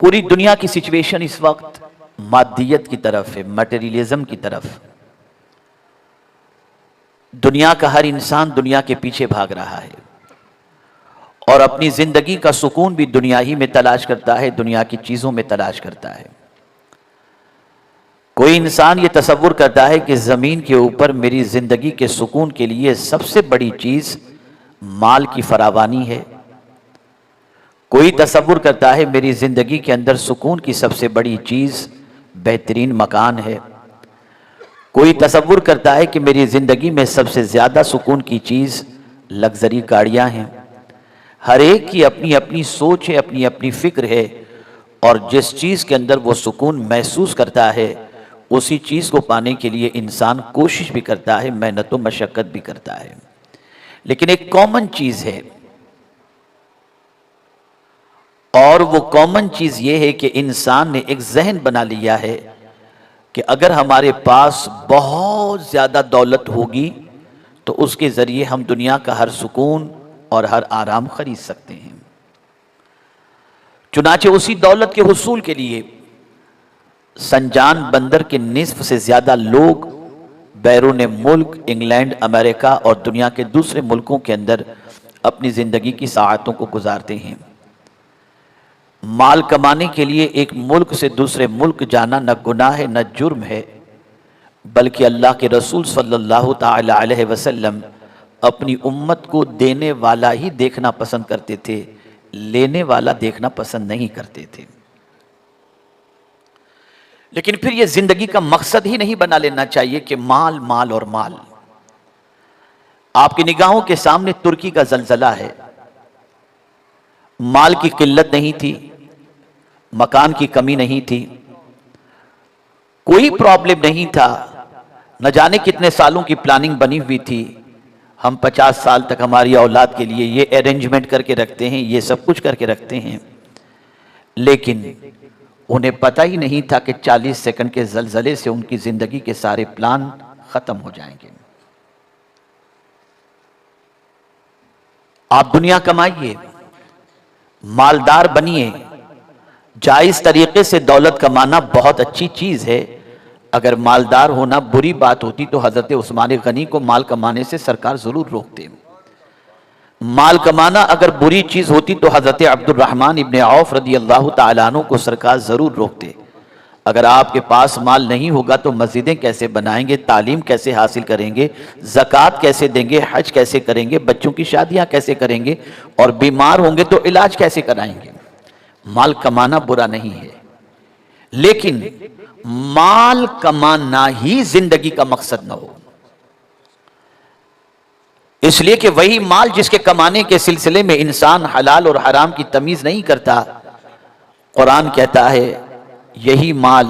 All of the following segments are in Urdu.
پوری دنیا کی سچویشن اس وقت مادیت کی طرف ہے، مٹیریلزم کی طرف۔ دنیا کا ہر انسان دنیا کے پیچھے بھاگ رہا ہے اور اپنی زندگی کا سکون بھی دنیا ہی میں تلاش کرتا ہے، دنیا کی چیزوں میں تلاش کرتا ہے۔ کوئی انسان یہ تصور کرتا ہے کہ زمین کے اوپر میری زندگی کے سکون کے لیے سب سے بڑی چیز مال کی فراوانی ہے۔ کوئی تصور کرتا ہے میری زندگی کے اندر سکون کی سب سے بڑی چیز بہترین مکان ہے۔ کوئی تصور کرتا ہے کہ میری زندگی میں سب سے زیادہ سکون کی چیز لگژری گاڑیاں ہیں۔ ہر ایک کی اپنی اپنی سوچ ہے، اپنی اپنی فکر ہے، اور جس چیز کے اندر وہ سکون محسوس کرتا ہے اسی چیز کو پانے کے لیے انسان کوشش بھی کرتا ہے، محنت و مشقت بھی کرتا ہے۔ لیکن ایک کامن چیز ہے، اور وہ کامن چیز یہ ہے کہ انسان نے ایک ذہن بنا لیا ہے کہ اگر ہمارے پاس بہت زیادہ دولت ہوگی تو اس کے ذریعے ہم دنیا کا ہر سکون اور ہر آرام خرید سکتے ہیں۔ چنانچہ اسی دولت کے حصول کے لیے سنجان بندر کے نصف سے زیادہ لوگ بیرون ملک، انگلینڈ، امریکہ اور دنیا کے دوسرے ملکوں کے اندر اپنی زندگی کی ساعتوں کو گزارتے ہیں۔ مال کمانے کے لیے ایک ملک سے دوسرے ملک جانا نہ گناہ ہے نہ جرم ہے، بلکہ اللہ کے رسول صلی اللہ تعالی علیہ وسلم اپنی امت کو دینے والا ہی دیکھنا پسند کرتے تھے، لینے والا دیکھنا پسند نہیں کرتے تھے۔ لیکن پھر یہ زندگی کا مقصد ہی نہیں بنا لینا چاہیے کہ مال مال اور مال۔ آپ کی نگاہوں کے سامنے ترکی کا زلزلہ ہے، مال کی قلت نہیں تھی، مکان کی کمی نہیں تھی، کوئی پرابلم نہیں تھا، نہ جانے کتنے سالوں کی پلاننگ بنی ہوئی تھی، ہم 50 سال تک ہماری اولاد کے لیے یہ ارینجمنٹ کر کے رکھتے ہیں، یہ سب کچھ کر کے رکھتے ہیں، لیکن انہیں پتہ ہی نہیں تھا کہ 40 سیکنڈ کے زلزلے سے ان کی زندگی کے سارے پلان ختم ہو جائیں گے۔ آپ دنیا کمائیے، مالدار بنیے، جائز طریقے سے دولت کمانا بہت اچھی چیز ہے۔ اگر مالدار ہونا بری بات ہوتی تو حضرت عثمان غنی کو مال کمانے سے سرکار ضرور روکتے۔ مال کمانا اگر بری چیز ہوتی تو حضرت عبد الرحمن ابن عوف رضی اللہ تعالیٰ عنہ کو سرکار ضرور روکتے۔ اگر آپ کے پاس مال نہیں ہوگا تو مسجدیں کیسے بنائیں گے، تعلیم کیسے حاصل کریں گے، زکوٰۃ کیسے دیں گے، حج کیسے کریں گے، بچوں کی شادیاں کیسے کریں گے، اور بیمار ہوں گے تو علاج کیسے کرائیں گے۔ مال کمانا برا نہیں ہے، لیکن مال کمانا ہی زندگی کا مقصد نہ ہو۔ اس لیے کہ وہی مال جس کے کمانے کے سلسلے میں انسان حلال اور حرام کی تمیز نہیں کرتا، قرآن کہتا ہے یہی مال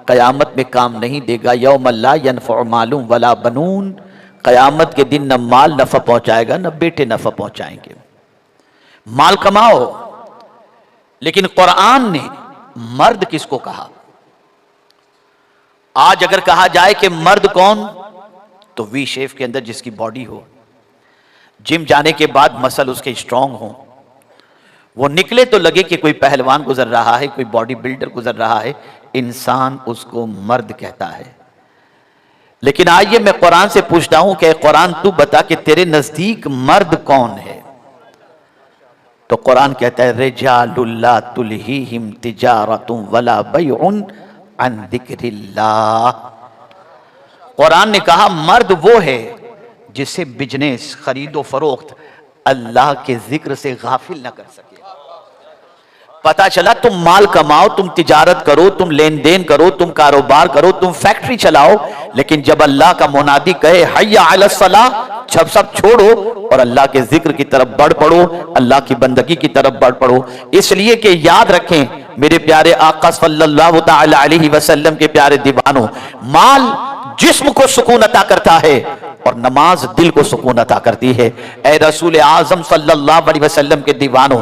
قیامت میں کام نہیں دے گا، یوم لا ینفع مال ولا بنون، قیامت کے دن نہ مال نفع پہنچائے گا نہ بیٹے نفع پہنچائیں گے۔ مال کماؤ، لیکن قرآن نے مرد کس کو کہا؟ آج اگر کہا جائے کہ مرد کون، تو وی شیپ کے اندر جس کی باڈی ہو، جم جانے کے بعد مسل اس کے اسٹرانگ ہوں، وہ نکلے تو لگے کہ کوئی پہلوان گزر رہا ہے، کوئی باڈی بلڈر گزر رہا ہے، انسان اس کو مرد کہتا ہے۔ لیکن آئیے میں قرآن سے پوچھتا ہوں کہ قرآن تو بتا کہ تیرے نزدیک مرد کون ہے؟ تو قرآن کہتا ہے رجال لا تلہیہم تجارت ولا بیع عن ذکر اللہ۔ قرآن نے کہا مرد وہ ہے جسے بزنس، خرید و فروخت اللہ کے ذکر سے غافل نہ کر سکے۔ پتا چلا تم مال کماؤ، تم تجارت کرو، تم لین دین کرو، تم کاروبار کرو، تم فیکٹری چلاؤ، لیکن جب اللہ کا منادی کہے حی علی الصلاۃ، سب چھوڑو اور اللہ کے ذکر کی طرف بڑھ پڑو، اللہ کی بندگی کی طرف بڑھ پڑو۔ اس لیے کہ یاد رکھیں میرے پیارے آقا صلی اللہ تعالی علیہ وسلم کے پیارے دیوانوں، مال جسم کو سکون عطا کرتا ہے اور نماز دل کو سکون عطا کرتی ہے۔ اے رسول اعظم صلی اللہ علیہ وسلم کے دیوانوں،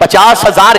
50,000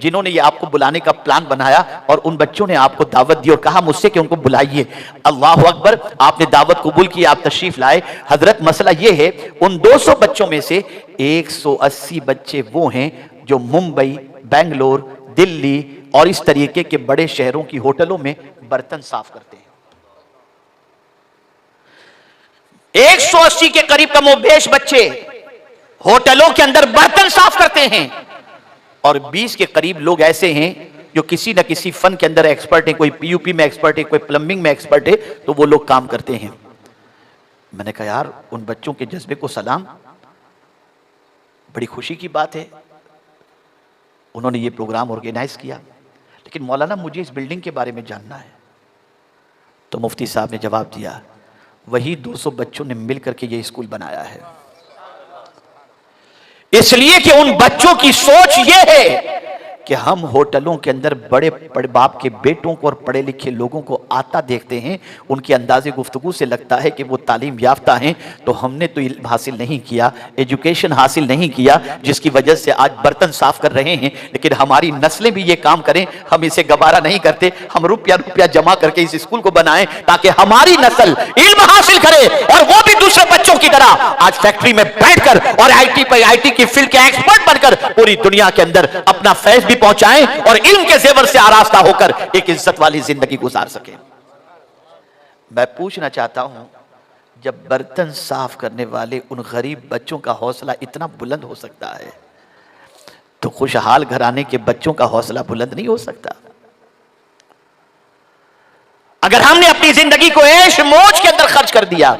جنہوں نے یہ آپ کو بلانے کا پلان بنایا اور ان بچوں نے آپ کو دعوت دی اور کہا مجھ سے کہ ان کو بلائیے. اللہ اکبر, آپ نے دعوت قبول کی, آپ تشریف لائے. حضرت مسئلہ یہ ہے ان 200 بچوں میں سے 180 بچے وہ ہیں جو ممبئی, بنگلور, دلی اور اس طریقے کے بڑے شہروں کی ہوٹلوں میں برتن صاف کرتے ہیں. 180 کے قریب کم و بیش بچے ہوٹلوں کے اندر برتن صاف کرتے ہیں, اور 20 کے قریب لوگ ایسے ہیں جو کسی نہ کسی فن کے اندر ایکسپرٹ ہیں. کوئی پی یو پی میں ایکسپرٹ ہے, کوئی پلمبنگ میں ایکسپرٹ ہے, تو وہ لوگ کام کرتے ہیں. میں نے کہا یار ان بچوں کے جذبے کو سلام, بڑی خوشی کی بات ہے. انہوں نے یہ پروگرام آرگینائز کیا, لیکن مولانا مجھے اس بلڈنگ کے بارے میں جاننا ہے. تو مفتی صاحب نے جواب دیا, وہی 200 بچوں نے مل کر کے یہ اسکول بنایا ہے, اس لیے کہ ان بچوں کی سوچ یہ ہے کہ ہم ہوٹلوں کے اندر بڑے بڑے باپ کے بیٹوں کو اور پڑھے لکھے لوگوں کو آتا دیکھتے ہیں, ان کے انداز گفتگو سے لگتا ہے کہ وہ تعلیم یافتہ ہیں, تو ہم نے تو علم حاصل نہیں کیا, ایجوکیشن حاصل نہیں کیا, جس کی وجہ سے آج برتن صاف کر رہے ہیں. لیکن ہماری نسلیں بھی یہ کام کریں, ہم اسے گوارا نہیں کرتے. ہم روپیہ جمع کر کے اس اسکول کو بنائیں تاکہ ہماری نسل علم حاصل کرے اور وہ بھی دوسرے بچوں کی طرح آج فیکٹری میں بیٹھ کر اور آئی ٹی کی فیلڈ کے ایکسپرٹ بن کر پوری دنیا کے اندر اپنا فیض بھی پہنچائیں اور علم کے زیور سے آراستہ ہو کر ایک عزت والی زندگی گزار سکیں. میں پوچھنا چاہتا ہوں, جب برتن صاف کرنے والے ان غریب بچوں کا حوصلہ اتنا بلند ہو سکتا ہے, تو خوشحال گھرانے کے بچوں کا حوصلہ بلند نہیں ہو سکتا؟ اگر ہم نے اپنی زندگی کو عیش موج کے اندر خرچ کر دیا,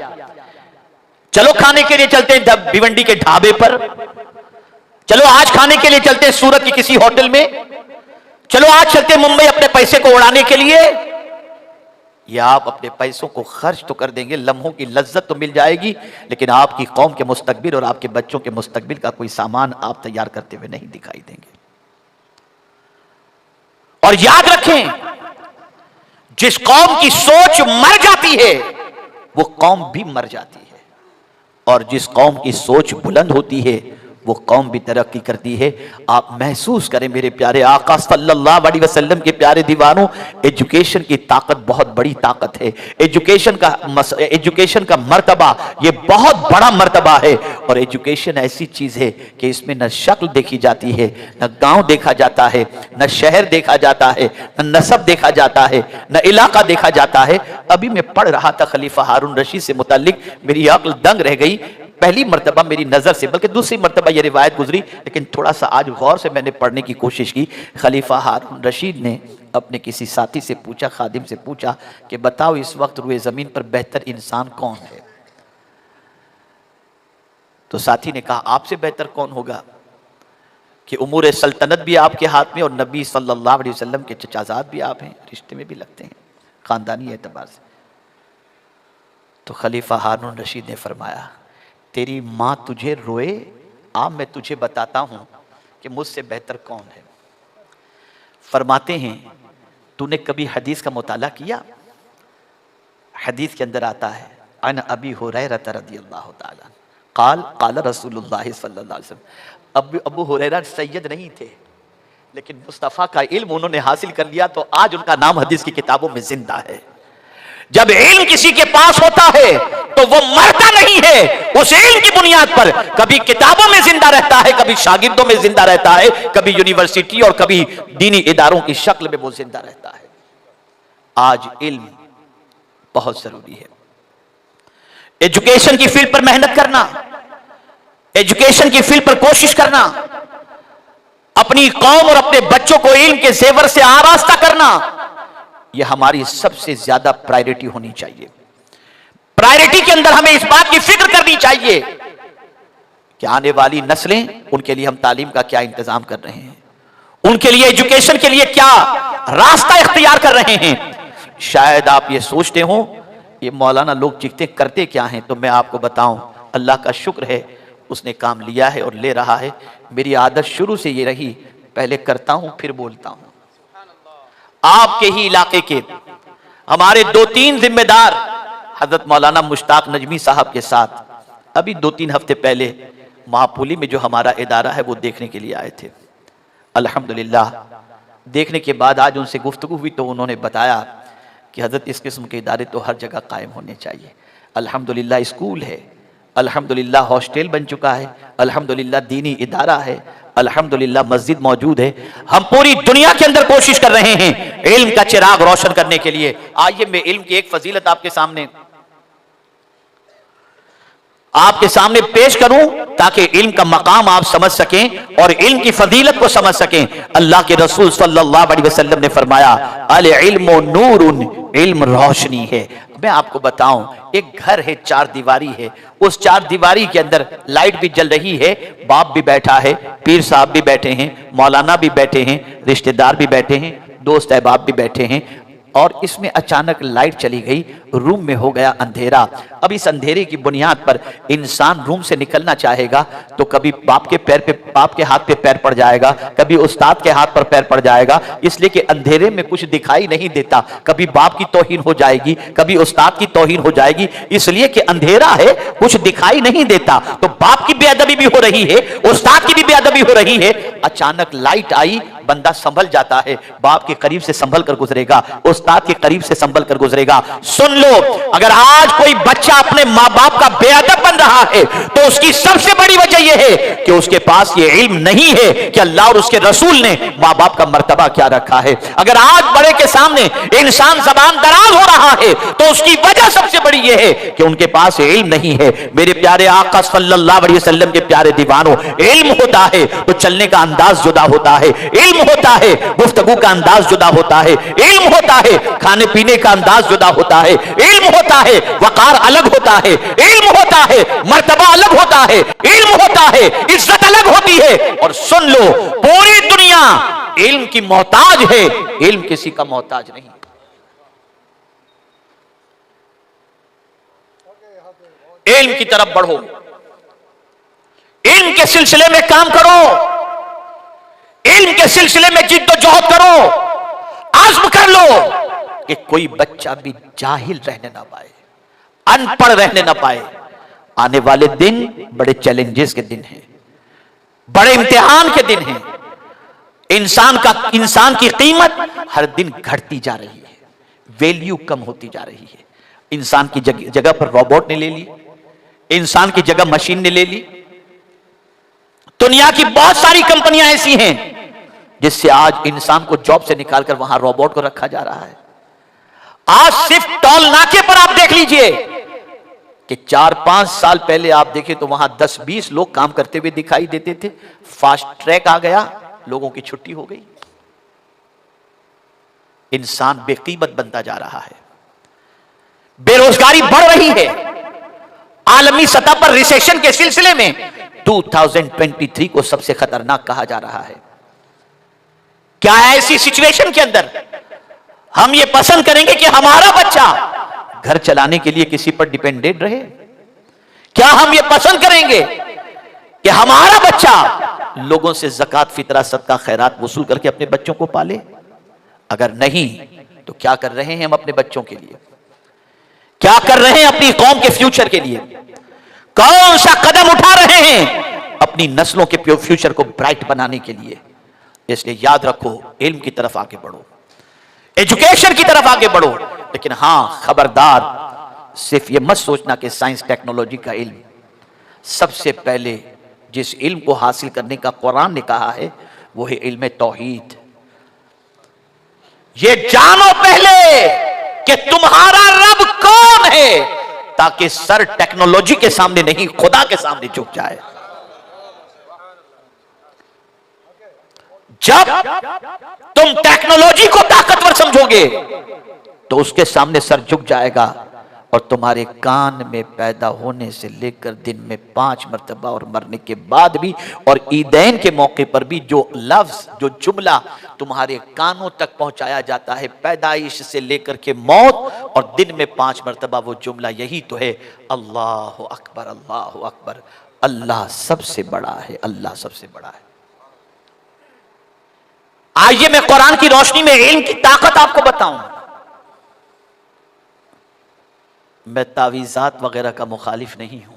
چلو کھانے کے لیے چلتے ہیں بھیونڈی کے ڈھابے پر, چلو آج کھانے کے لیے چلتے ہیں سورت کی کسی ہوٹل میں, چلو آج چلتے ہیں ممبئی اپنے پیسے کو اڑانے کے لیے. یا آپ اپنے پیسوں کو خرچ تو کر دیں گے, لمحوں کی لذت تو مل جائے گی, لیکن آپ کی قوم کے مستقبل اور آپ کے بچوں کے مستقبل کا کوئی سامان آپ تیار کرتے ہوئے نہیں دکھائی دیں گے. اور یاد رکھیں, جس قوم کی سوچ مر جاتی ہے وہ قوم بھی مر جاتی ہے, اور جس قوم کی سوچ بلند ہوتی ہے وہ قوم بھی ترقی کرتی ہے. آپ محسوس کریں میرے پیارے آقا صلی اللہ علیہ وسلم کے پیارے دیوانوں, ایجوکیشن کی طاقت بہت بڑی طاقت ہے. ایجوکیشن کا مرتبہ یہ بہت بڑا مرتبہ ہے, اور ایجوکیشن ایسی چیز ہے کہ اس میں نہ شکل دیکھی جاتی ہے, نہ گاؤں دیکھا جاتا ہے, نہ شہر دیکھا جاتا ہے, نہ نسب دیکھا جاتا ہے, نہ علاقہ دیکھا جاتا ہے. ابھی میں پڑھ رہا تھا خلیفہ ہارون رشید سے متعلق, میری عقل دنگ رہ گئی. پہلی مرتبہ میری نظر سے, بلکہ دوسری مرتبہ یہ روایت گزری, لیکن تھوڑا سا آج غور سے میں نے پڑھنے کی کوشش کی. خلیفہ ہارون رشید نے اپنے کسی ساتھی سے پوچھا, خادم سے پوچھا کہ بتاؤ اس وقت روئے زمین پر بہتر انسان کون ہے؟ تو ساتھی نے کہا آپ سے بہتر کون ہوگا کہ امور سلطنت بھی آپ کے ہاتھ میں, اور نبی صلی اللہ علیہ وسلم کے چچازاد بھی آپ ہیں, رشتے میں بھی لگتے ہیں خاندانی اعتبار سے. تو خلیفہ ہارون رشید نے فرمایا تیری ماں تجھے روئے, میں تجھے بتاتا ہوں کہ مجھ سے بہتر کون ہے. فرماتے ہیں تو نے کبھی حدیث کا مطالعہ کیا؟ حدیث کے اندر آتا ہے عن ابی ہریرہ رضی اللہ تعالیٰ قال قال رسول اللہ صلی اللہ علیہ وسلم. ابو ہریرہ سید نہیں تھے, لیکن مصطفیٰ کا علم انہوں نے حاصل کر لیا, تو آج ان کا نام حدیث کی کتابوں میں زندہ ہے. جب علم کسی کے پاس ہوتا ہے تو وہ مرتا نہیں ہے, اس علم کی بنیاد پر کبھی کتابوں میں زندہ رہتا ہے, کبھی شاگردوں میں زندہ رہتا ہے, کبھی یونیورسٹی اور کبھی دینی اداروں کی شکل میں وہ زندہ رہتا ہے. آج علم بہت ضروری ہے. ایجوکیشن کی فیلڈ پر محنت کرنا, ایجوکیشن کی فیلڈ پر کوشش کرنا, اپنی قوم اور اپنے بچوں کو علم کے زیور سے آراستہ کرنا, یہ ہماری سب سے زیادہ پرائیورٹی ہونی چاہیے. پرائیورٹی کے اندر ہمیں اس بات کی فکر کرنی چاہیے کہ آنے والی نسلیں, ان کے لیے ہم تعلیم کا کیا انتظام کر رہے ہیں, ان کے لیے ایجوکیشن کے لیے کیا راستہ اختیار کر رہے ہیں. شاید آپ یہ سوچتے ہوں یہ مولانا لوگ چیختے کرتے کیا ہیں, تو میں آپ کو بتاؤں اللہ کا شکر ہے اس نے کام لیا ہے اور لے رہا ہے. میری عادت شروع سے یہ رہی, پہلے کرتا ہوں پھر بولتا ہوں. آپ کے ہی علاقے کے ہمارے 2-3 ذمہ دار حضرت مولانا مشتاق نجمی صاحب کے ساتھ ابھی 2-3 ہفتے پہلے مہاپولی میں جو ہمارا ادارہ ہے وہ دیکھنے کے لیے آئے تھے. الحمدللہ دیکھنے کے بعد آج ان سے گفتگو ہوئی تو انہوں نے بتایا کہ حضرت اس قسم کے ادارے تو ہر جگہ قائم ہونے چاہیے. الحمدللہ اسکول ہے, الحمدللہ ہاسٹل بن چکا ہے, الحمدللہ دینی ادارہ ہے, الحمدللہ مسجد موجود ہے. ہم پوری دنیا کے اندر کوشش کر رہے ہیں علم کا چراغ روشن کرنے کے لیے. آئیے میں علم کی ایک فضیلت آپ کے سامنے پیش کروں تاکہ علم کا مقام آپ سمجھ سکیں اور علم کی فضیلت کو سمجھ سکیں. اللہ کے رسول صلی اللہ علیہ وسلم نے فرمایا العلم نور, علم روشنی ہے. میں آپ کو بتاؤں, ایک گھر ہے, چار دیواری ہے, اس چار دیواری کے اندر لائٹ بھی جل رہی ہے, باپ بھی بیٹھا ہے, پیر صاحب بھی بیٹھے ہیں, مولانا بھی بیٹھے ہیں, رشتہ دار بھی بیٹھے ہیں, دوست احباب بھی بیٹھے ہیں, اور اس میں اچانک لائٹ چلی گئی, روم میں ہو گیا اندھیرا. اب اس اندھیرے کی بنیاد پر انسان روم سے نکلنا چاہے گا تو کبھی باپ کے ہاتھ پہ پیر پڑ جائے گا, کبھی استاد کے ہاتھ پر پیر پڑ جائے گا, اس لیے کہ اندھیرے میں کچھ دکھائی نہیں دیتا. کبھی باپ کی توہین ہو جائے گی, کبھی استاد کی توہین ہو جائے گی, اس لیے کہ اندھیرا ہے, کچھ دکھائی نہیں دیتا. تو باپ کی بے ادبی بھی ہو رہی ہے, استاد کی بھی بے ادبی ہو رہی ہے. اچانک لائٹ آئی, بندہ سنبھل جاتا ہے, باپ کے قریب سے سنبھل کر گزرے گا, استاد کے قریب سے سنبھل کر گزرے گا. سن لو, اگر آج کوئی بچہ اپنے ماں باپ کا بے ادب بن رہا ہے تو اس کی سب سے بڑی وجہ یہ ہے کہ اس کے پاس یہ علم نہیں ہے کہ اللہ اور اس کے رسول نے ماں باپ کا مرتبہ کیا رکھا ہے. اگر آج بڑے کے سامنے انسان زبان دراز ہو رہا ہے تو اس کی وجہ سب سے بڑی یہ ہے کہ ان کے پاس علم نہیں ہے. میرے پیارے آقا صلی اللہ علیہ وسلم کے پیارے دیوانوں, علم ہوتا ہے تو چلنے کا انداز جدا ہوتا ہے, علم ہوتا ہے گفتگو کا انداز جدا ہوتا ہے, علم ہوتا ہے کھانے پینے کا انداز جدا ہوتا ہے, علم ہوتا ہے وقار الگ ہوتا ہے, علم ہوتا ہے مرتبہ الگ ہوتا ہے, علم ہوتا ہے عزت الگ ہوتی ہے. اور سن لو, پوری دنیا علم کی محتاج ہے, علم کسی کا محتاج نہیں. علم کی طرف بڑھو, علم کے سلسلے میں کام کرو, علم کے سلسلے میں جد و جہد کرو, عزم کر لو کہ کوئی بچہ بھی جاہل رہنے نہ پائے, ان پڑھ رہنے نہ پائے. آنے والے دن بڑے چیلنجز کے دن ہیں, بڑے امتحان کے دن ہیں. انسان کی قیمت ہر دن گھٹتی جا رہی ہے, ویلیو کم ہوتی جا رہی ہے. انسان کی جگہ پر روبوٹ نے لے لی, انسان کی جگہ مشین نے لے لی. دنیا کی بہت ساری کمپنیاں ایسی ہیں جس سے آج انسان کو جاب سے نکال کر وہاں روبوٹ کو رکھا جا رہا ہے. آج صرف ٹول ناکے پر آپ دیکھ لیجئے کہ 4-5 سال پہلے آپ دیکھیں تو وہاں 10-20 لوگ کام کرتے ہوئے دکھائی دیتے تھے. فاسٹ ٹریک آ گیا, لوگوں کی چھٹی ہو گئی. انسان بے قیمت بنتا جا رہا ہے, بے روزگاری بڑھ رہی ہے. عالمی سطح پر ریسیشن کے سلسلے میں 2023 کو سب سے خطرناک کہا جا رہا ہے. کیا ایسی سچویشن کے اندر ہم یہ پسند کریں گے کہ ہمارا بچہ گھر چلانے کے لیے کسی پر ڈیپینڈنٹ رہے؟ کیا ہم یہ پسند کریں گے کہ ہمارا بچہ لوگوں سے زکوٰۃ فطرہ صدقہ خیرات وصول کر کے اپنے بچوں کو پالے؟ اگر نہیں تو کیا کر رہے ہیں ہم اپنے بچوں کے لیے؟ کیا کر رہے ہیں اپنی قوم کے فیوچر کے لیے؟ کون سا قدم اٹھا رہے ہیں اپنی نسلوں کے فیوچر کو برائٹ بنانے کے لیے؟ اس لیے یاد رکھو, علم کی طرف آگے بڑھو, ایجوکیشن کی طرف آگے بڑھو. لیکن ہاں خبردار, صرف یہ مت سوچنا کہ سائنس ٹیکنالوجی کا علم. سب سے پہلے جس علم کو حاصل کرنے کا قرآن نے کہا ہے وہ ہے علم توحید. یہ جانو پہلے کہ تمہارا رب کون ہے, تاکہ سر ٹیکنالوجی کے سامنے نہیں خدا کے سامنے جھک جائے. جب تم ٹیکنالوجی کو طاقتور سمجھو گے تو اس کے سامنے سر جھک جائے گا, اور تمہارے کان میں پیدا ہونے سے لے کر دن میں 5 مرتبہ اور مرنے کے بعد بھی, اور عیدین کے موقع پر بھی جو لفظ جو جملہ تمہارے کانوں تک پہنچایا جاتا ہے پیدائش سے لے کر کے موت, اور دن میں 5 مرتبہ وہ جملہ یہی تو ہے اللہ اکبر, اللہ اکبر, اللہ سب سے بڑا ہے, اللہ سب سے بڑا ہے. آئیے میں قرآن کی روشنی میں علم کی طاقت آپ کو بتاؤں. میں تعویذات وغیرہ کا مخالف نہیں ہوں,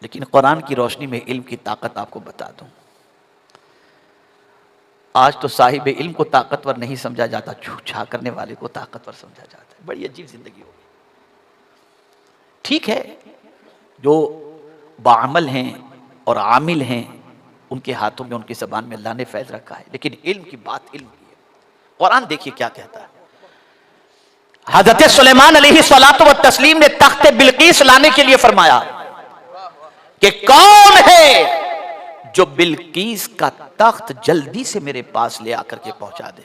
لیکن قرآن کی روشنی میں علم کی طاقت آپ کو بتا دوں. آج تو صاحب علم کو طاقتور نہیں سمجھا جاتا، چھوچھا کرنے والے کو طاقتور سمجھا جاتا ہے۔ بڑی عجیب زندگی ہوگی۔ ٹھیک ہے، جو باعمل ہیں اور عامل ہیں ان کے ہاتھوں میں، ان کی زبان میں اللہ نے فیض رکھا ہے، لیکن علم کی بات علم کی ہے۔ قرآن دیکھیے کیا کہتا ہے۔ حضرت سلیمان علیہ الصلوۃ والتسلیم نے تخت بلقیس لانے کے لیے فرمایا کہ کون ہے جو بلقیس کا تخت جلدی سے میرے پاس لے آ کر کے پہنچا دے؟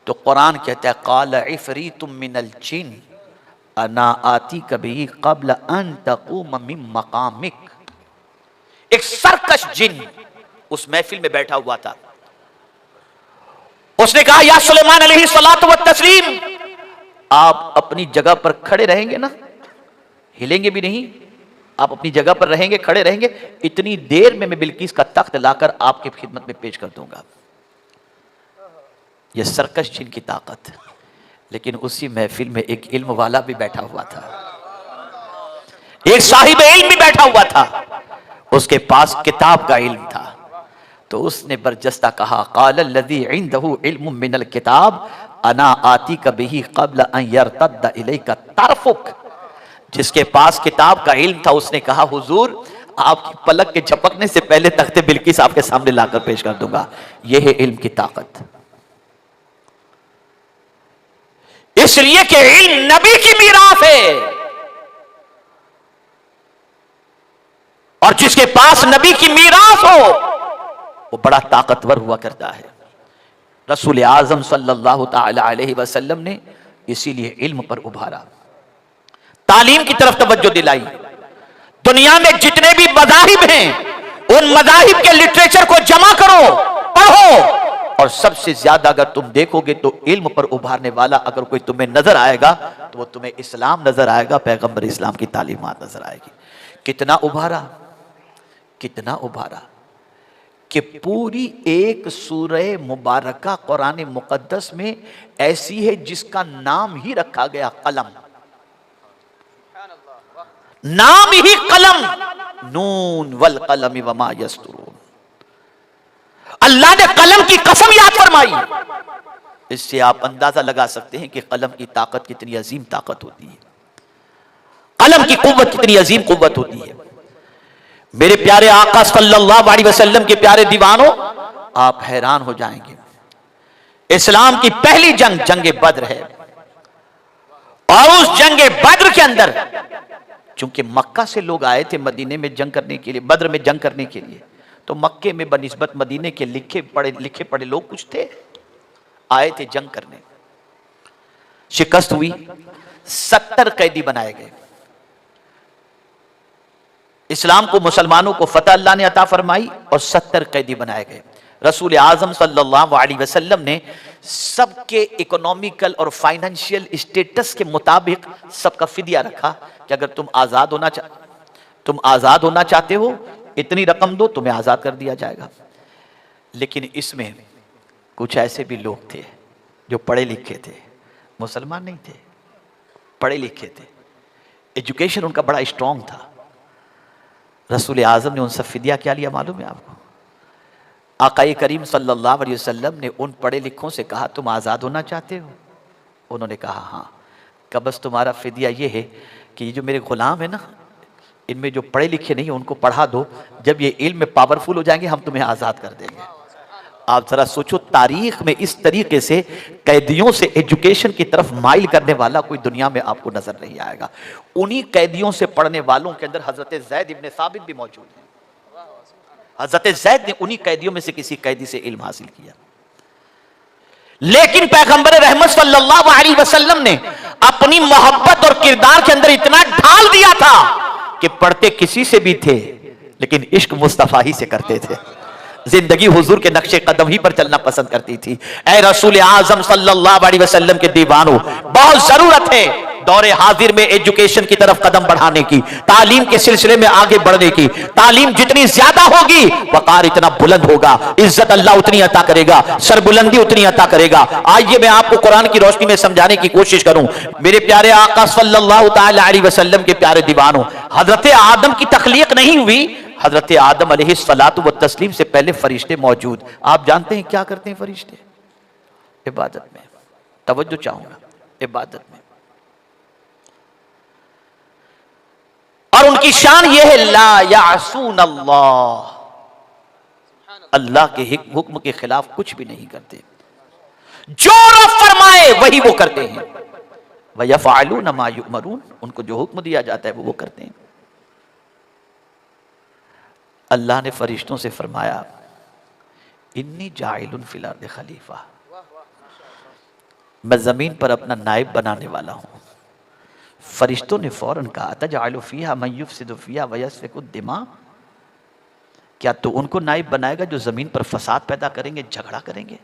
تو قرآن کہتا ہے قال عفریت من الجن انا آتیک بہ قبل ان تقوم من مقامک۔ ایک سرکش جن اس محفل میں بیٹھا ہوا تھا، اس نے کہا یا سلیمان علیہ الصلوۃ والتسلیم، آپ اپنی جگہ پر کھڑے رہیں گے نا، ہلیں گے بھی نہیں، آپ اپنی جگہ پر رہیں گے، کھڑے رہیں گے، اتنی دیر میں بلقیس کا تخت لا کر آپ کی خدمت میں پیش کر دوں گا۔ یہ سرکش جن کی طاقت۔ لیکن اسی محفل میں ایک علم والا بھی بیٹھا ہوا تھا، ایک صاحب علم بھی بیٹھا ہوا تھا، اس کے پاس کتاب کا علم تھا، تو اس نے برجستہ کہا قال الذی عنده علم من الکتاب انا آتیک بہ قبل ان یرتد الیک طرفک۔ جس کے پاس کتاب کا علم تھا اس نے کہا حضور آپ کی پلک کے جھپکنے سے پہلے تخت بلقیس آپ کے سامنے لا کر پیش کر دوں گا۔ یہ ہے علم کی طاقت۔ اس لیے کہ علم نبی کی میراث ہے، اور جس کے پاس نبی کی میراث ہو وہ بڑا طاقتور ہوا کرتا ہے۔ رسول اعظم صلی اللہ تعالی علیہ وسلم نے اسی لیے علم پر ابھارا، تعلیم کی طرف توجہ دلائی۔ دنیا میں جتنے بھی مذاہب ہیں ان مذاہب کے لٹریچر کو جمع کرو، پڑھو، اور سب سے زیادہ اگر تم دیکھو گے تو علم پر ابھارنے والا اگر کوئی تمہیں نظر آئے گا تو وہ تمہیں اسلام نظر آئے گا، پیغمبر اسلام کی تعلیمات نظر آئے گی۔ کتنا ابھارا، کتنا ابھارا کہ پوری ایک سورہ مبارکہ قرآن مقدس میں ایسی ہے جس کا نام ہی رکھا گیا قلم، نام ہی قلم، نون والقلم وما یسطرون۔ اللہ نے قلم کی قسم یاد فرمائی۔ اس سے آپ اندازہ لگا سکتے ہیں کہ قلم کی طاقت کتنی عظیم طاقت ہوتی ہے، قلم کی قوت کتنی عظیم قوت ہوتی ہے۔ میرے پیارے آقا صلی اللہ علیہ وسلم کے پیارے دیوانوں، آپ حیران ہو جائیں گے، اسلام کی پہلی جنگ جنگ بدر ہے، اور اس جنگ بدر کے اندر چونکہ مکہ سے لوگ آئے تھے مدینے میں جنگ کرنے کے لیے، بدر میں جنگ کرنے کے لیے، تو مکے میں بنسبت مدینے کے لکھے پڑھے لوگ کچھ تھے، آئے تھے جنگ کرنے۔ شکست ہوئی، 70 قیدی بنائے گئے۔ اسلام کو، مسلمانوں کو فتح اللہ نے عطا فرمائی اور 70 قیدی بنائے گئے۔ رسول اعظم صلی اللہ علیہ وسلم نے سب کے اکنومیکل اور فائنینشیل اسٹیٹس کے مطابق سب کا فدیہ رکھا کہ اگر تم آزاد ہونا چاہتے ہو اتنی رقم دو، تمہیں آزاد کر دیا جائے گا۔ لیکن اس میں کچھ ایسے بھی لوگ تھے جو پڑھے لکھے تھے، مسلمان نہیں تھے، پڑھے لکھے تھے، ایجوکیشن ان کا بڑا اسٹرانگ تھا۔ رسول اعظم نے ان سے فدیہ کیا لیا معلوم ہے آپ کو؟ آقا کریم صلی اللہ علیہ وسلم نے ان پڑھے لکھوں سے کہا تم آزاد ہونا چاہتے ہو؟ انہوں نے کہا ہاں۔ کہ بس تمہارا فدیہ یہ ہے کہ یہ جو میرے غلام ہیں نا، ان میں جو پڑھے لکھے نہیں ہیں ان کو پڑھا دو، جب یہ علم میں پاورفل ہو جائیں گے ہم تمہیں آزاد کر دیں گے۔ آپ ذرا سوچو، تاریخ میں اس طریقے سے قیدیوں سے ایجوکیشن کی طرف مائل کرنے والا کوئی دنیا میں آپ کو نظر نہیں آئے گا۔ انہی قیدیوں سے پڑھنے والوں کے اندر حضرت زید ابن ثابت بھی موجود ہیں۔ حضرت زید نے انہی قیدیوں میں سے کسی قیدی سے علم حاصل کیا۔ لیکن پیغمبر رحمت صلی اللہ علیہ وسلم نے اپنی محبت اور کردار کے اندر اتنا ڈھال دیا تھا کہ پڑھتے کسی سے بھی تھے لیکن عشق مصطفیٰ ہی سے کرتے تھے، زندگی حضور کے نقش قدم ہی پر چلنا پسند کرتی تھی۔ اے رسول اعظم صلی اللہ علیہ وسلم کے دیوانوں، بہت ضرورت ہے دور حاضر میں ایجوکیشن کی طرف قدم بڑھانے کی، تعلیم کے سلسلے میں آگے بڑھنے کی۔ تعلیم جتنی زیادہ ہوگی وقار اتنا بلند ہوگا، عزت اللہ اتنی عطا کرے گا، سربلندی اتنی عطا کرے گا۔ آئیے میں آپ کو قرآن کی روشنی میں سمجھانے کی کوشش کروں۔ میرے پیارے آقا صلی اللہ تعالی علیہ وسلم کے پیارے دیوانوں، حضرت آدم کی تخلیق نہیں ہوئی، حضرت آدم علیہ الصلاۃ والتسلیم سے پہلے فرشتے موجود. آپ جانتے ہیں کیا کرتے ہیں فرشتے؟ عبادت میں. توجہ چاہوں گا, عبادت میں. اور ان کی شان یہ ہے لا یعصون اللہ, اللہ کے حکم کے خلاف کچھ بھی نہیں کرتے, جو رب فرمائے وہی وہ کرتے ہیں. وَيَفْعَلُونَ مَا يُؤْمَرُونَ, ان کو جو حکم دیا جاتا ہے وہ کرتے ہیں. اللہ نے فرشتوں سے فرمایا انی جاعل فی الارض خلیفہ, میں زمین پر اپنا نائب بنانے والا ہوں. فرشتوں نے فوراً کہا تجعل فیہا من یفسد فیہا ویسفک الدماء, کیا تو ان کو نائب بنائے گا جو زمین پر فساد پیدا کریں گے, جھگڑا کریں گے؟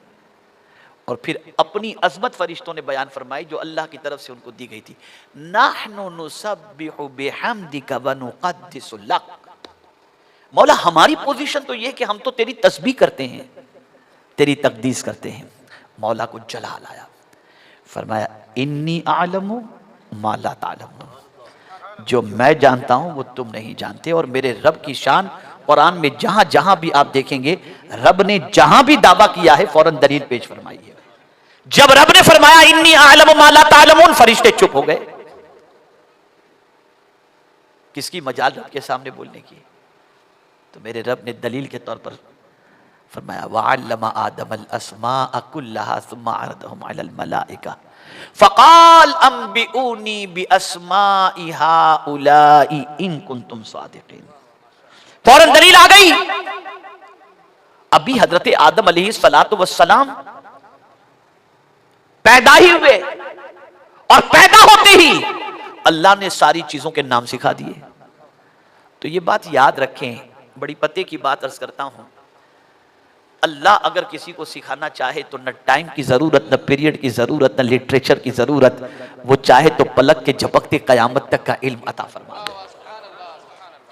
اور پھر اپنی عظمت فرشتوں نے بیان فرمائی جو اللہ کی طرف سے ان کو دی گئی تھی. نحن نسبح بحمدک ونقدس لک, مولا ہماری پوزیشن تو یہ کہ ہم تو تیری تسبیح کرتے ہیں, تیری تقدیس کرتے ہیں. مولا کو جلال آیا, فرمایا انی اعلم ما لا تعلمون, جو میں جانتا ہوں وہ تم نہیں جانتے. اور میرے رب کی شان قرآن میں جہاں جہاں بھی آپ دیکھیں گے رب نے جہاں بھی دعویٰ کیا ہے فوراً دلیل پیش فرمائی ہے. جب رب نے فرمایا انی اعلم ما لا تعلمون, فرشتے چپ ہو گئے. کس کی مجال رب کے سامنے بولنے کی؟ تو میرے رب نے دلیل کے طور پر فرمایا وَعَلَّمَ آدَمَ الْأَسْمَاءَ كُلَّهَا ثُمَّ عَرَضَهُمْ عَلَى الْمَلَائِكَةِ فَقَالَ أَنْبِئُونِي بِأَسْمَاءِ هَؤُلَاءِ إِن كُنتُمْ صَادِقِينَ. فوراً دلیل آ گئی. ابھی حضرت آدم علیہ السلام پیدا ہی ہوئے, اور پیدا ہوتے ہی اللہ نے ساری چیزوں کے نام سکھا دیے. تو یہ بات یاد رکھیں, بڑی پتے کی بات عرض کرتا ہوں, اللہ اگر کسی کو سکھانا چاہے تو نہ ٹائم کی ضرورت, نہ پیریڈ کی ضرورت, نہ لٹریچر کی ضرورت, وہ چاہے تو پلک کے جھپکتے قیامت تک کا علم عطا فرما دے.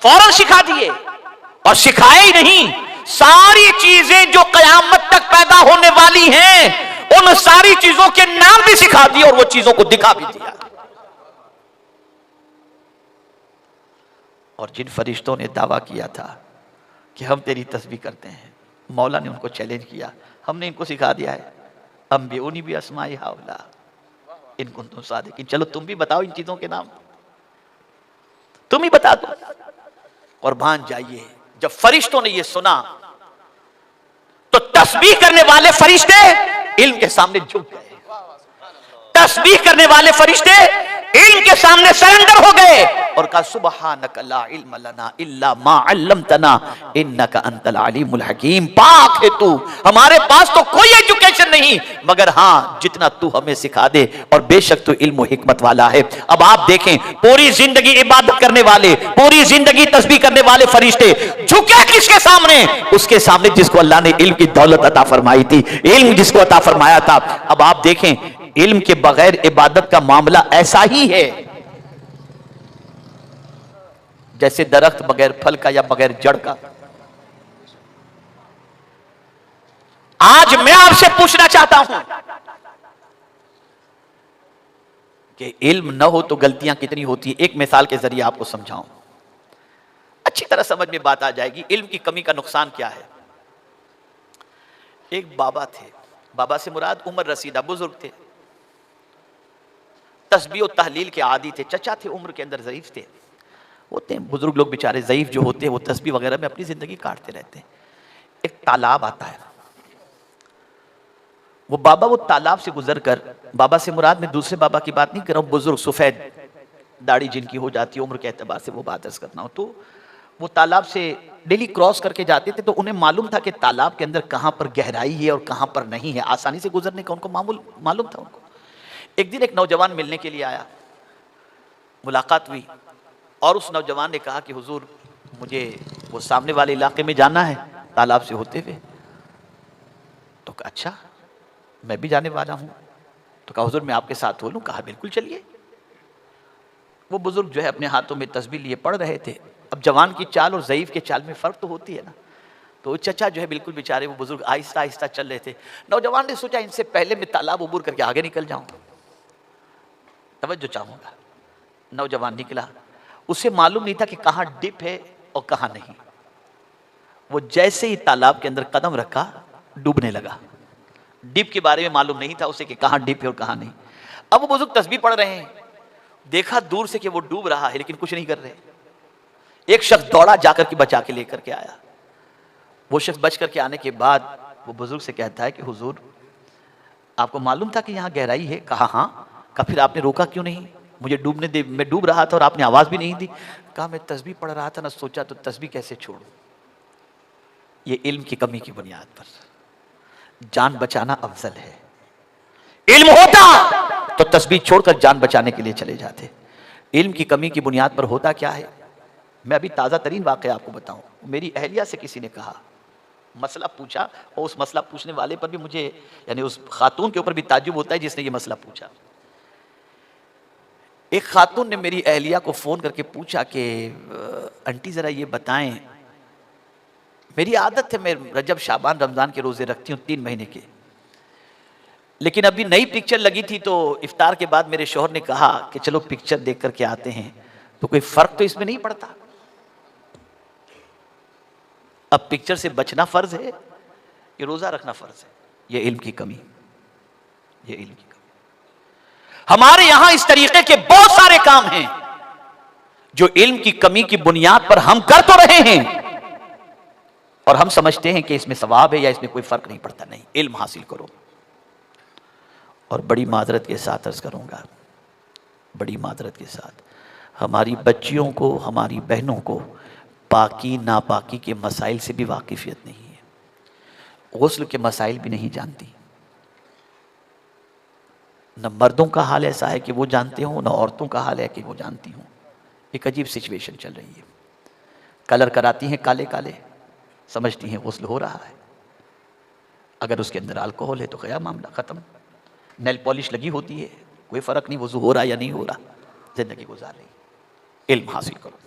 فوراً سکھا دیے, اور سکھائے ہی نہیں, ساری چیزیں جو قیامت تک پیدا ہونے والی ہیں ان ساری چیزوں کے نام بھی سکھا دیے اور وہ چیزوں کو دکھا بھی دیا. اور جن فرشتوں نے دعویٰ کیا تھا کہ ہم تیری تسبیح کرتے ہیں, مولا نے ان کو چیلنج کیا, ہم نے ان کو سکھا دیا ہے انبئونی باسماء ہؤلاء ان کنتم صادقین. چلو تم بھی بتاؤ ان چیزوں کے نام, تم ہی بتا دو. قربان جائیے, جب فرشتوں نے یہ سنا تو تسبیح کرنے والے فرشتے علم کے سامنے جھک گئے. تسبیح کرنے والے فرشتے علم کے سامنے سرنڈر ہو گئے اور کہا سبحانک لا علم لنا الا ما علمتنا انک انت العلیم الحکیم. پاک ہے تو, ہمارے پاس تو کوئی ایجوکیشن نہیں مگر ہاں جتنا تو ہمیں سکھا دے, اور بے شک تو علم و حکمت والا ہے. اب آپ دیکھیں پوری زندگی عبادت کرنے والے, پوری زندگی تسبیح کرنے والے فرشتے جھکے کس کے سامنے؟ اس کے سامنے جس کو اللہ نے علم کی دولت عطا فرمائی تھی, علم جس کو عطا فرمایا تھا. اب آپ دیکھیں علم کے بغیر عبادت کا معاملہ ایسا ہی ہے جیسے درخت بغیر پھل کا یا بغیر جڑ کا. آج میں آپ سے پوچھنا چاہتا ہوں کہ علم نہ ہو تو غلطیاں کتنی ہوتی ہیں. ایک مثال کے ذریعے آپ کو سمجھاؤں, اچھی طرح سمجھ میں بات آ جائے گی. علم کی کمی کا نقصان کیا ہے؟ ایک بابا تھے, بابا سے مراد عمر رسیدہ بزرگ تھے, تسبیح و تحلیل کے عادی تھے. چچا تھے عمر کے اندر ضعیف تھے. ہوتے ہیں بزرگ لوگ بیچارے ضعیف جو ہوتے ہیں وہ تسبیح وغیرہ میں اپنی زندگی کاٹتے رہتے ہیں. ایک تالاب آتا ہے, وہ بابا وہ تالاب سے گزر کر, بابا سے مراد میں دوسرے بابا کی بات نہیں کر رہا ہوں, بزرگ سفید داڑھی جن کی ہو جاتی ہے عمر کے اعتبار سے وہ بات عرض کرنا ہو, تو وہ تالاب سے ڈیلی کراس کر کے جاتے تھے. تو انہیں معلوم تھا کہ تالاب کے اندر کہاں پر گہرائی ہے اور کہاں پر نہیں ہے, آسانی سے گزرنے کا ان کو معلوم تھا. ان کو ایک دن ایک نوجوان ملنے کے لیے آیا, ملاقات ہوئی, اور اس نوجوان نے کہا کہ حضور مجھے وہ سامنے والے علاقے میں جانا ہے تالاب سے ہوتے ہوئے. تو کہا اچھا میں بھی جانے والا ہوں. تو کہا حضور میں آپ کے ساتھ ہو لوں؟ کہا بالکل چلیے. وہ بزرگ جو ہے اپنے ہاتھوں میں تسبیح لیے پڑھ رہے تھے. اب جوان کی چال اور ضعیف کے چال میں فرق تو ہوتی ہے نا, تو چچا جو ہے بالکل بیچارے وہ بزرگ آہستہ آہستہ چل رہے تھے. نوجوان نے سوچا ان سے پہلے میں تالاب عبور کر کے آگے نکل جاؤں. توجہ چاہوں گا, نوجوان نکلا, اسے معلوم نہیں تھا کہ کہاں ڈپ ہے اور کہاں نہیں. وہ جیسے ہی تالاب کے اندر قدم رکھا ڈوبنے لگا. ڈپ کے بارے میں معلوم نہیں تھا اسے کہ کہاں ڈپ ہے اور کہاں نہیں. اب وہ بزرگ تسبیح پڑھ رہے ہیں, دیکھا دور سے کہ وہ ڈوب رہا ہے لیکن کچھ نہیں کر رہے. ایک شخص دوڑا جا کر کے بچا کے لے کر کے آیا. وہ شخص بچ کر کے آنے کے بعد وہ بزرگ سے کہتا ہے کہ حضور آپ کو معلوم تھا کہ یہاں گہرائی ہے؟ کہا ہاں. کہا پھر آپ نے روکا کیوں نہیں؟ مجھے ڈوبنے دے, میں ڈوب رہا تھا اور آپ نے آواز بھی نہیں دی. کہا میں تسبیح پڑھ رہا تھا نہ, سوچا تو تسبیح کیسے چھوڑوں. یہ علم کی کمی کی بنیاد پر جان بچانا افضل ہے. علم ہوتا تو تسبیح چھوڑ کر جان بچانے کے لیے چلے جاتے. علم کی کمی کی بنیاد پر ہوتا کیا ہے؟ میں ابھی تازہ ترین واقعہ آپ کو بتاؤں. میری اہلیہ سے کسی نے کہا, مسئلہ پوچھا, اور اس مسئلہ پوچھنے والے پر بھی مجھے, یعنی اس خاتون کے اوپر بھی تعجب ہوتا ہے جس نے یہ مسئلہ پوچھا. ایک خاتون نے میری اہلیہ کو فون کر کے پوچھا کہ انٹی ذرا یہ بتائیں, میری عادت ہے میں رجب شعبان رمضان کے روزے رکھتی ہوں 3 مہینے کے, لیکن ابھی نئی پکچر لگی تھی تو افطار کے بعد میرے شوہر نے کہا کہ چلو پکچر دیکھ کر کے آتے ہیں, تو کوئی فرق تو اس میں نہیں پڑتا. اب پکچر سے بچنا فرض ہے کہ روزہ رکھنا فرض ہے؟ یہ علم کی کمی, یہ علم کی کمی. ہمارے یہاں اس طریقے کے بہت سارے کام ہیں جو علم کی کمی کی بنیاد پر ہم کر تو رہے ہیں اور ہم سمجھتے ہیں کہ اس میں ثواب ہے یا اس میں کوئی فرق نہیں پڑتا. نہیں, علم حاصل کرو. اور بڑی معذرت کے ساتھ عرض کروں گا, بڑی معذرت کے ساتھ, ہماری بچیوں کو, ہماری بہنوں کو پاکی ناپاکی کے مسائل سے بھی واقفیت نہیں ہے. غسل کے مسائل بھی نہیں جانتی. نہ مردوں کا حال ایسا ہے کہ وہ جانتے ہوں, نہ عورتوں کا حال ہے کہ وہ جانتی ہوں. ایک عجیب سچویشن چل رہی ہے. کلر کراتی ہیں کالے کالے, سمجھتی ہیں غسل ہو رہا ہے. اگر اس کے اندر الکوہول ہے تو گیا معاملہ, ختم. نیل پالش لگی ہوتی ہے, کوئی فرق نہیں وضو ہو رہا یا نہیں ہو رہا, زندگی گزار رہی. علم حاصل کرو,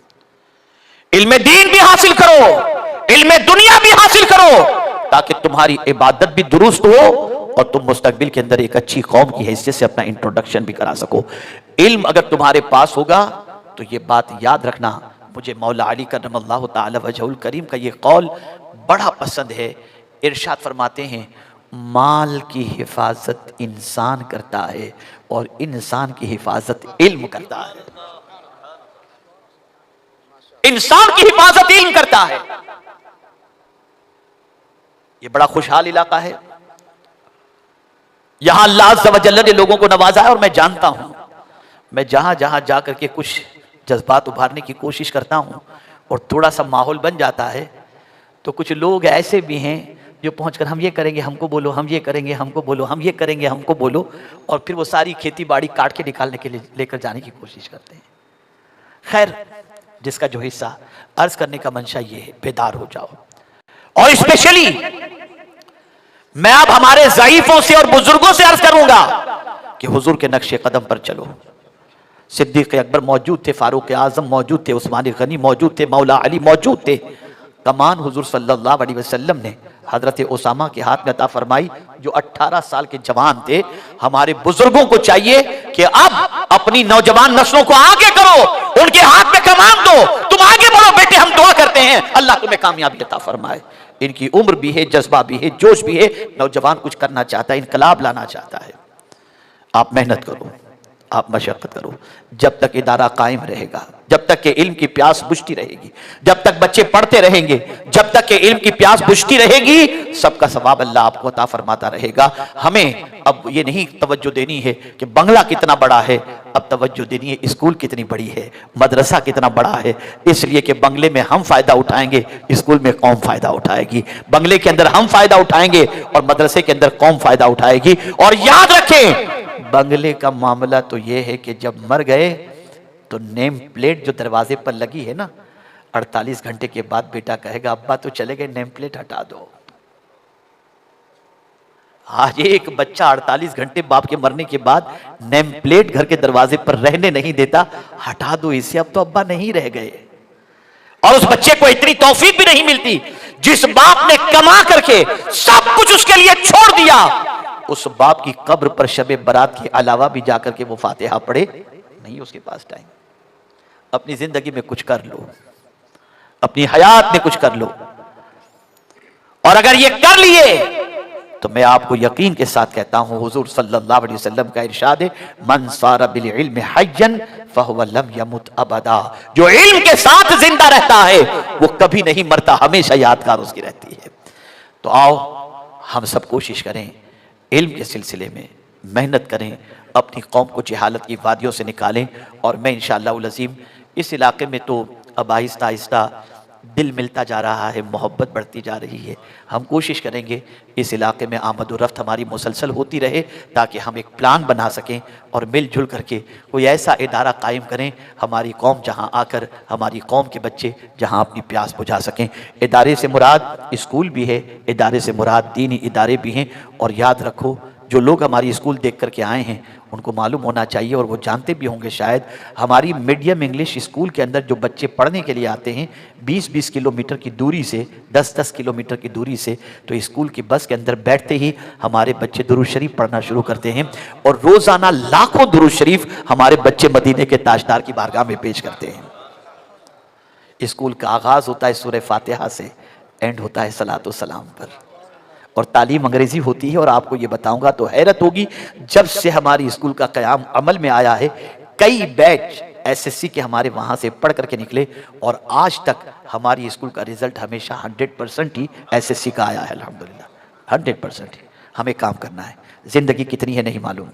علم دین بھی حاصل کرو, علم دنیا بھی حاصل کرو, تاکہ تمہاری عبادت بھی درست ہو اور تم مستقبل کے اندر ایک اچھی قوم کی حیثیت سے اپنا انٹروڈکشن بھی کرا سکو. علم اگر تمہارے پاس ہوگا تو یہ بات یاد رکھنا, مجھے مولا علی کرم اللہ تعالی وجہ الکریم کا یہ قول بڑا پسند ہے. ارشاد فرماتے ہیں مال کی حفاظت انسان کرتا ہے اور انسان کی حفاظت علم کرتا ہے. انسان کی حفاظت علم کرتا ہے. یہ بڑا خوشحال علاقہ ہے. یہاں اللہ عز و جل نے لوگوں کو نوازا ہے, اور میں جانتا ہوں, میں جہاں جہاں جا کر کے کچھ جذبات ابھارنے کی کوشش کرتا ہوں اور تھوڑا سا ماحول بن جاتا ہے, تو کچھ لوگ ایسے بھی ہیں جو پہنچ کر ہم یہ کریں گے ہم کو بولو, ہم یہ کریں گے ہم کو بولو, ہم یہ کریں گے ہم کو بولو, اور پھر وہ ساری کھیتی باڑی کاٹ کے نکالنے کے لیے لے کر جانے کی کوشش کرتے ہیں. خیر, جس کا جو حصہ, عرض کرنے کا منشا یہ ہے, بیدار ہو جاؤ. اور اسپیشلی میں اب ہمارے ضعیفوں سے اور بزرگوں سے عرض کروں گا کہ حضور کے نقش قدم پر چلو. صدیق اکبر موجود تھے, فاروق اعظم موجود تھے, عثمان غنی موجود تھے, مولا علی موجود تھے. کمان حضور صلی اللہ علیہ وسلم نے حضرت اسامہ کے ہاتھ میں عطا فرمائی جو 18 سال کے جوان تھے. ہمارے بزرگوں کو چاہیے کہ اب اپنی نوجوان نسلوں کو آگے کرو, ان کے ہاتھ میں کمان دو, تم آگے بڑھو بیٹے, ہم دعا کرتے ہیں اللہ تمہیں کامیابی عطا فرمائے. ان کی عمر بھی ہے, جذبہ بھی ہے, جوش بھی ہے. نوجوان کچھ کرنا چاہتا ہے, انقلاب لانا چاہتا ہے. آپ محنت کرو, آپ مشقت کرو. جب تک ادارہ قائم رہے گا, جب تک کہ علم کی پیاس بجھتی رہے گی, جب تک بچے پڑھتے رہیں گے, جب تک کہ علم کی پیاس بجھتی رہے گی, سب کا ثواب اللہ آپ کو عطا فرماتا رہے گا. ہمیں اب یہ نہیں توجہ دینی ہے کہ بنگلہ کتنا بڑا ہے, اب توجہ دینی ہے اسکول کتنی بڑی ہے, مدرسہ کتنا بڑا ہے. اس لیے کہ بنگلے میں ہم فائدہ اٹھائیں گے, اسکول میں قوم فائدہ اٹھائے گی. بنگلے کے اندر ہم فائدہ اٹھائیں گے اور مدرسے کے اندر قوم فائدہ اٹھائے گی. اور یاد رکھیں, بنگلے کا معاملہ تو یہ ہے کہ جب مر گئے تو نیم پلیٹ جو دروازے پر لگی ہے نا, 48 گھنٹے کے بعد بیٹا کہے گا ابا تو چلے گئے, نیم پلیٹ ہٹا دو. آج ایک بچہ 48 گھنٹے باپ کے مرنے کے بعد نیم پلیٹ گھر کے دروازے پر رہنے نہیں دیتا, ہٹا دو اسے, اب تو ابا نہیں رہ گئے. اور اس بچے کو اتنی توفیق بھی نہیں ملتی. جس باپ نے کما کر کے سب کچھ اس کے لیے چھوڑ دیا, اس باپ کی قبر پر شب برات کے علاوہ بھی جا کر کے وہ فاتحہ پڑھے نہیں اس کے پاس ٹائم. اپنی زندگی میں کچھ کر لو, اپنی حیات میں کچھ کر لو. اور اگر یہ کر لیے تو میں آپ کو یقین کے ساتھ کہتا ہوں حضور صلی اللہ علیہ وسلم کا ارشاد ہے من صار بالعلم حیا فهو لم يمت ابدا، جو علم کے ساتھ زندہ رہتا ہے وہ کبھی نہیں مرتا، ہمیشہ یادگار اس کی رہتی ہے۔ تو آؤ ہم سب کوشش کریں، علم کے سلسلے میں محنت کریں، اپنی قوم کو جہالت کی وادیوں سے نکالیں، اور میں انشاءاللہ العظیم اس علاقے میں تو اب آہستہ آہستہ دل ملتا جا رہا ہے، محبت بڑھتی جا رہی ہے۔ ہم کوشش کریں گے اس علاقے میں آمد و رفت ہماری مسلسل ہوتی رہے، تاکہ ہم ایک پلان بنا سکیں اور مل جل کر کے کوئی ایسا ادارہ قائم کریں، ہماری قوم جہاں آ کر ہماری قوم کے بچے جہاں اپنی پیاس بجھا سکیں۔ ادارے سے مراد اسکول بھی ہے، ادارے سے مراد دینی ادارے بھی ہیں، اور یاد رکھو جو لوگ ہماری اسکول دیکھ کر کے آئے ہیں ان کو معلوم ہونا چاہیے، اور وہ جانتے بھی ہوں گے شاید، ہماری میڈیم انگلش اسکول کے اندر جو بچے پڑھنے کے لیے آتے ہیں 20-20 کلومیٹر کی دوری سے، 10-10 کلومیٹر کی دوری سے، تو اسکول کی بس کے اندر بیٹھتے ہی ہمارے بچے درود شریف پڑھنا شروع کرتے ہیں، اور روزانہ لاکھوں درود شریف ہمارے بچے مدینے کے تاجدار کی بارگاہ میں پیش کرتے ہیں۔ اسکول کا آغاز ہوتا ہے سورہ فاتحہ سے، اینڈ ہوتا ہے صلاۃ و سلام پر، اور تعلیم انگریزی ہوتی ہے۔ اور آپ کو یہ بتاؤں گا تو حیرت ہوگی، جب سے ہماری اسکول کا قیام عمل میں آیا ہے کئی بیچ ایس ایس سی کے ہمارے وہاں سے پڑھ کر کے نکلے، اور آج تک ہماری اسکول کا رزلٹ ہمیشہ 100% ہی ایس ایس سی کا آیا ہے، الحمدللہ 100% ہی۔ ہمیں کام کرنا ہے، زندگی کتنی ہے نہیں معلوم،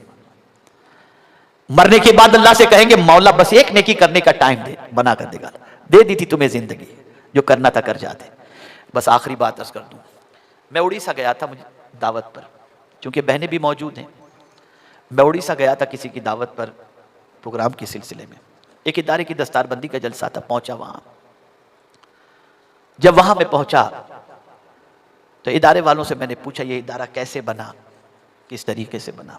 مرنے کے بعد اللہ سے کہیں گے مولا بس ایک نیکی کرنے کا ٹائم دے، بنا کر دے گا، دے دی تھی تمہیں زندگی، جو کرنا تھا کر جاتے۔ بس آخری بات عرض کر دوں، میں اڑیسہ گیا تھا مجھے دعوت پر، چونکہ بہنیں بھی موجود ہیں، میں اڑیسہ گیا تھا کسی کی دعوت پر پروگرام کے سلسلے میں، ایک ادارے کی دستار بندی کا جلسہ تھا، پہنچا وہاں۔ جب وہاں میں پہنچا تو ادارے والوں سے میں نے پوچھا یہ ادارہ کیسے بنا، کس طریقے سے بنا؟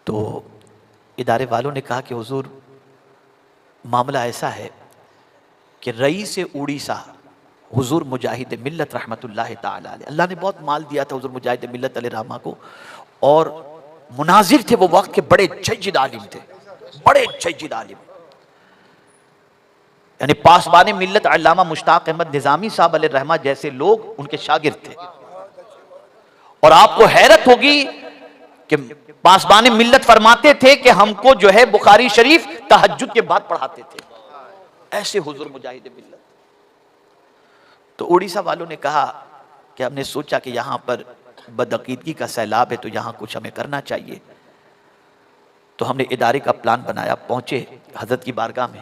تو ادارے والوں نے کہا کہ حضور معاملہ ایسا ہے کہ رئیس اڑیسہ حضور مجاہد ملت رحمت اللہ تعالی علیہ، اللہ نے بہت مال دیا تھا حضور مجاہد ملت علیہ رحمہ کو، اور مناظر تھے وہ وقت کے بڑے جید عالم تھے، بڑے جید عالم، یعنی پاسبان ملت علامہ مشتاق احمد نظامی صاحب علیہ رحمہ جیسے لوگ ان کے شاگرد تھے۔ اور آپ کو حیرت ہوگی کہ پاسبان ملت فرماتے تھے کہ ہم کو جو ہے بخاری شریف تہجد کے بعد پڑھاتے تھے، ایسے حضور مجاہد ملت۔ تو اڑیسہ والوں نے کہا کہ ہم نے سوچا کہ یہاں پر بدعقیدگی کا سیلاب ہے تو یہاں کچھ ہمیں کرنا چاہیے، تو ہم نے ادارے کا پلان بنایا، پہنچے حضرت کی بارگاہ میں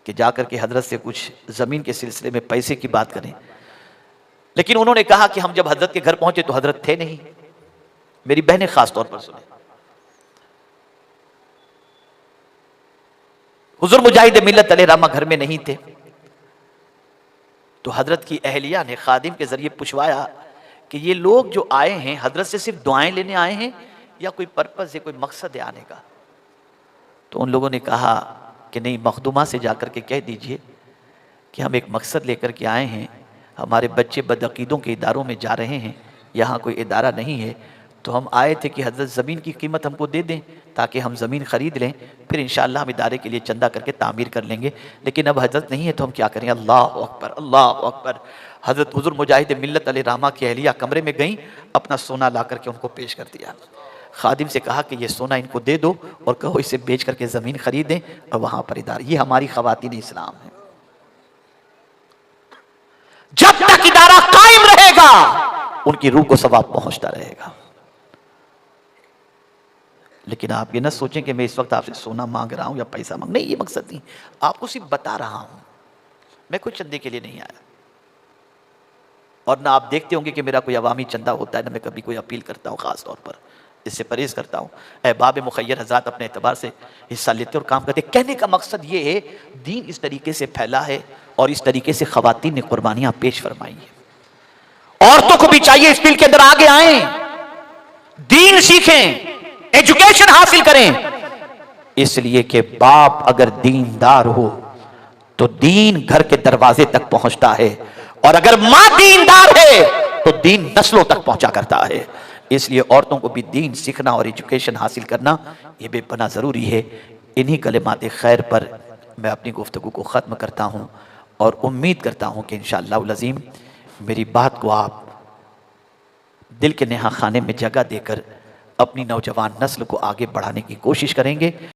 کہ جا کر کے حضرت سے کچھ زمین کے سلسلے میں پیسے کی بات کریں، لیکن انہوں نے کہا کہ ہم جب حضرت کے گھر پہنچے تو حضرت تھے نہیں۔ میری بہنیں خاص طور پر سنیں، حضور مجاہد ملت علیہ رحمہ گھر میں نہیں تھے، تو حضرت کی اہلیہ نے خادم کے ذریعے پوچھوایا کہ یہ لوگ جو آئے ہیں حضرت سے صرف دعائیں لینے آئے ہیں یا کوئی پرپس ہے، کوئی مقصد ہے آنے کا؟ تو ان لوگوں نے کہا کہ نہیں، مخدومہ سے جا کر کے کہہ دیجئے کہ ہم ایک مقصد لے کر کے آئے ہیں، ہمارے بچے بدعقیدوں کے اداروں میں جا رہے ہیں، یہاں کوئی ادارہ نہیں ہے، تو ہم آئے تھے کہ حضرت زمین کی قیمت ہم کو دے دیں تاکہ ہم زمین خرید لیں، پھر انشاءاللہ ہم ادارے کے لیے چندہ کر کے تعمیر کر لیں گے، لیکن اب حضرت نہیں ہے تو ہم کیا کریں؟ اللہ اکبر، اللہ اکبر۔ حضرت حضور مجاہد ملت علیہ رحمہ کی اہلیہ کمرے میں گئیں، اپنا سونا لا کر کے ان کو پیش کر دیا، خادم سے کہا کہ یہ سونا ان کو دے دو اور کہو اسے بیچ کر کے زمین خریدیں اور وہاں پر ادارہ۔ یہ ہماری خواتین اسلام ہیں، جب تک ادارہ قائم رہے گا ان کی روح کو ثواب پہنچتا رہے گا۔ لیکن آپ یہ نہ سوچیں کہ میں اس وقت آپ سے سونا مانگ رہا ہوں یا پیسہ مانگ، نہیں، یہ مقصد نہیں، آپ کو صرف بتا رہا ہوں، میں کوئی چندے کے لیے نہیں آیا، اور نہ آپ دیکھتے ہوں گے کہ میرا کوئی عوامی چندہ ہوتا ہے، نہ میں کبھی کوئی اپیل کرتا ہوں، خاص طور پر اس سے پرہیز کرتا ہوں۔ احباب مخیر حضرات اپنے اعتبار سے حصہ لیتے اور کام کرتے۔ کہنے کا مقصد یہ ہے دین اس طریقے سے پھیلا ہے اور اس طریقے سے خواتین نے قربانیاں پیش فرمائی ہیں۔ عورتوں کو بھی چاہیے اس فیلڈ کے اندر آگے آئیں، دین سیکھیں، ایجوکیشن حاصل کریں، اس لیے کہ باپ اگر دیندار ہو تو دین گھر کے دروازے تک پہنچتا ہے، اور اگر ماں دیندار ہے تو دین نسلوں تک پہنچا کرتا ہے۔ اس لیے عورتوں کو بھی دین سیکھنا اور ایجوکیشن حاصل کرنا یہ بے پناہ ضروری ہے۔ انہی کلمات خیر پر میں اپنی گفتگو کو ختم کرتا ہوں اور امید کرتا ہوں کہ انشاءاللہ العظیم میری بات کو آپ دل کے نہا خانے میں جگہ دے کر اپنی نوجوان نسل کو آگے بڑھانے کی کوشش کریں گے.